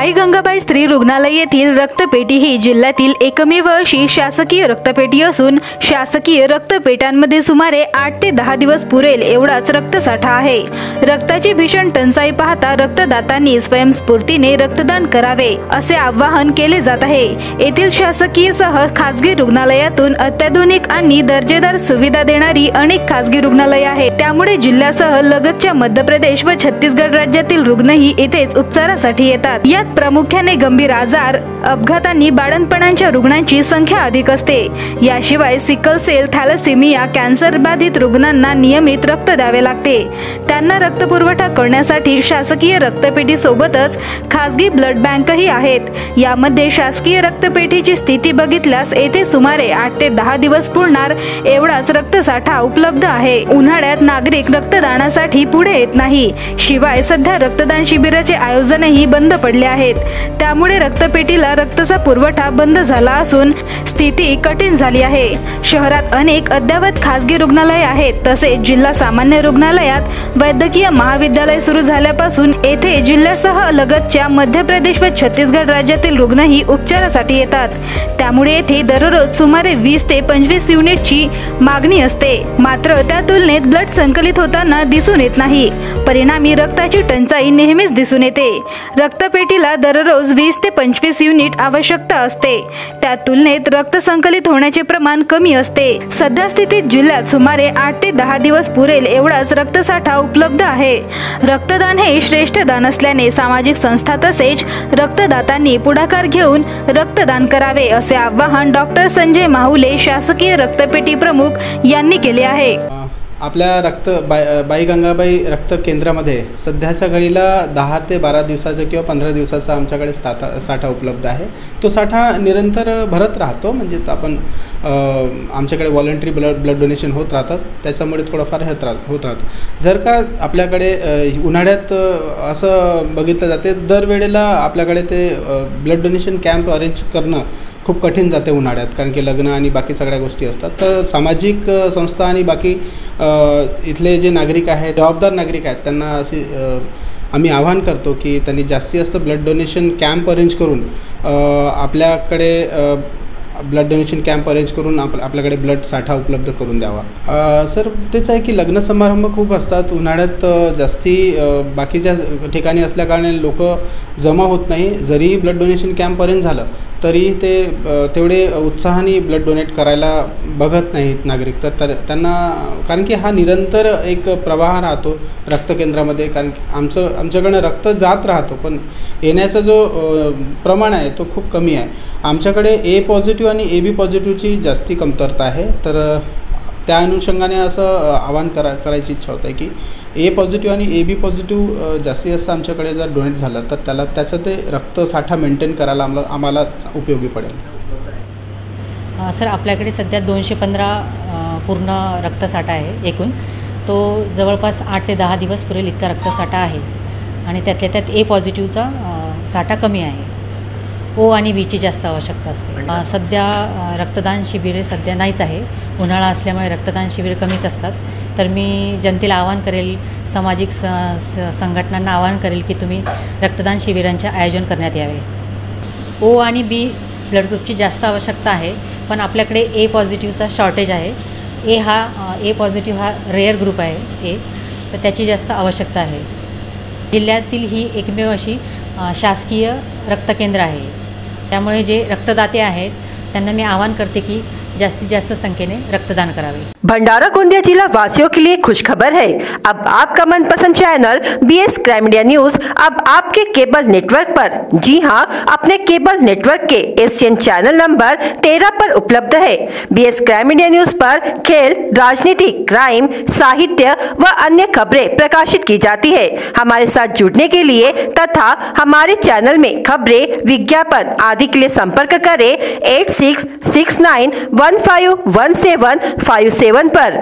बाई गंगाबाई स्त्री रुग्णालय येथील रक्तपेढी ही जिल्ह्यातील एकमेव अशी शासकीय रक्तपेढी असून शासकीय रक्तपेढ्यांमध्ये सुमारे 8 ते 10 दिवस पुरेल एवढाच रक्तसाठा आहे। रक्ताची भीषण टंचाई पाहता रक्तदातांनी स्वयंस्फूर्तीने रक्तदान करावे असे आवाहन केले जात आहे। येथील शासकीय सह खासगी रुग्णालयातून अत्याधुनिक आणि दर्जेदार सुविधा देणारी अनेक खासगी रुग्णालये आहेत। त्यामुळे जिल्ह्यासह लगतच्या मध्य प्रदेश व छत्तीसगड राज्यातील रुग्णही येथेच उपचारासाठी येतात। यात प्रामुख्याने गंभीर आजार, अपघात आणि बाळंतपणाच्या रुग्णांची संख्या अधिक असते। याशिवाय सिकल सेल, थॅलेसेमिया, कॅन्सर बाधित रुग्णांना नियमित रक्त द्यावे लागते। त्यांना रक्त पुरवठा करण्यासाठी शासकीय रक्तपेढी सोबतच खासगी ब्लड बँकही आहेत। यामध्ये शासकीय रक्तपेढीची स्थिती बघितल्यास येथे सुमारे 8 ते 10 दिवस पुरणार एवढाच रक्तसाठा उपलब्ध आहे। उन्हाळ्यात नागरिक रक्तदानासाठी पुढे येत नाही। शिवाय सध्या रक्तदान शिबिराचे आयोजनही बंद पडले आहेत। त्यामुळे रक्तपेढीला रक्ताचा पुरवठा बंद झाला असून स्थिती कठीण झाली आहे। शहरात अनेक अद्ययावत खासगी रुग्णालये आहेत। तसेच जिल्हा सामान्य रुग्णालयात वैद्यकीय महाविद्यालय सुरू झाल्यापासून येथे जिल्ह्यासह लगतच्या मध्य प्रदेश व छत्तीसगड राज्यातील रुग्णही उपचारासाठी येतात। त्यामुळे येथे दररोज सुमारे 20 ते 25 युनिटची मागणी असते। मात्र त्या तुलनेत ब्लड संकलित होताना दिसून येत नाही। परिणामी रक्ताची टंचाई नेहमीच दिसून येते। रक्तपेढीला दररोज 20 ते 25 युनिट आवश्यकता असते। त्या तुलनेत रक्त संकलित होण्याचे प्रमाण कमी असते। सध्या स्थितीत जिल्ह्यात सुमारे 8 ते 10 दिवस पुरेल एवढाच रक्तसाठा उपलब्ध आहे। रक्तदान हे श्रेष्ठ दान असल्याने सामाजिक संस्था तसेच रक्तदातांनी पुढाकार घेऊन रक्तदान करावे असे आवाहन डॉक्टर संजय माहुले, शासकीय रक्तपेढी प्रमुख यांनी केले आहे। आपल्या बाई गंगाबाई रक्त केंद्रामध्ये सध्याच्या घडीला 10 ते 12 दिवसाचा किंवा 15 दिवसाचा आमच्याकडे साठा उपलब्ध आहे। तो साठा निरंतर भरत राहतो। म्हणजे आपण आमच्याकडे व्हॉलंटरी ब्लड डोनेशन होत राहतात, त्याच्यामुळे थोडंफार होत राहतो। जर का आपल्याकडे उन्हाळ्यात असं बघितलं जाते, दरवेळेला आपल्याकडे ते ब्लड डोनेशन कॅम्प अरेंज करणं खूप कठीण जाते उन्हाळ्यात, कारण की लग्न आणि बाकी सगळ्या गोष्टी असतात। तर सामाजिक संस्था आणि बाकी इथले जे नागरिक आहेत, जबाबदार नागरिक आहेत, त्यांना अशी आम्ही आवाहन करतो की त्यांनी जास्तीत जास्त ब्लड डोनेशन कॅम्प अरेंज करून आपल्याकडे ब्लड डोनेशन कॅम्प अरेंज करून आपल्याकडे ब्लड साठा उपलब्ध करून द्यावा। सर तेच आहे की लग्न समारंभ खूप असतात उन्हाळ्यात, जास्ती बाकीच्या ठिकाणी असल्याकारणे लोक जमा होत नाही। जरी ब्लड डोनेशन कॅम्प अरेंज झालं तरी ते तेवढे उत्साहाने ब्लड डोनेट करायला बघत नाहीत नागरिक। तर त्यांना, कारण की हा निरंतर एक प्रवाह राहतो रक्तकेंद्रामध्ये, कारण की आमच्याकडनं रक्त जात राहतो, पण येण्याचा जो प्रमाण आहे तो खूप कमी आहे। आमच्याकडे ए पॉझिटिव्ह आणि AB पॉझिटिव्हची जास्ती कमतरता आहे। तर त्या अनुषंगाने असं आवाहन करायची इच्छा होत आहे की ए पॉझिटिव्ह आणि AB पॉझिटिव्ह जास्तीत जास्त आमच्याकडे जर डोनेट झालं तर त्याचं ते रक्तसाठा मेंटेन करायला आम्हाला उपयोगी पडेल। सर आपल्याकडे सध्या 215 पूर्ण रक्तसाठा आहे एकूण। तो जवळपास 8 ते 10 दिवस पुरेल इतका रक्तसाठा आहे आणि त्यातल्या त्यात ए पॉझिटिव्हचा साठा कमी आहे। O आणि Bची जास्त आवश्यकता असते। सध्या रक्तदान शिबिरे सध्या नाहीच आहे, उन्हाळा असल्यामुळे रक्तदान शिबिरे कमीच असतात। तर मी जनतेला आवाहन करेल, सामाजिक संघटनांना आवाहन करेल की तुम्ही रक्तदान शिबिरांचे आयोजन करण्यात यावे। O आणि B ब्लड ग्रुपची जास्त आवश्यकता आहे, पण आपल्याकडे ए पॉझिटिव्हचा शॉर्टेज आहे। ए पॉझिटिव्ह हा रेअर ग्रुप आहे तर त्याची जास्त आवश्यकता आहे। जिल्ह्यातील ही एकमेव अशी शासकीय रक्तकेंद्र आहे। त्यामुळे जे रक्तदाते आहेत त्यांना मी आवाहन करते की जास्तीत जास्त संख्येने रक्तदान करावे। भंडारा गोंदिया जिला वासियों के लिए खुशखबर है। अब आपका मनपसंद channel BS crime media news अब आपके केबल नेटवर्क पर, जी हां, अपने केबल नेटवर्क के एशियन चैनल नंबर 13 पर उपलब्ध है। BS क्राइम मीडिया न्यूज पर खेल, राजनीति, क्राइम, साहित्य व अन्य खबरें प्रकाशित की जाती है। हमारे साथ जुड़ने के लिए तथा हमारे चैनल में खबरें, विज्ञापन आदि के लिए संपर्क करें 8669151757 पर।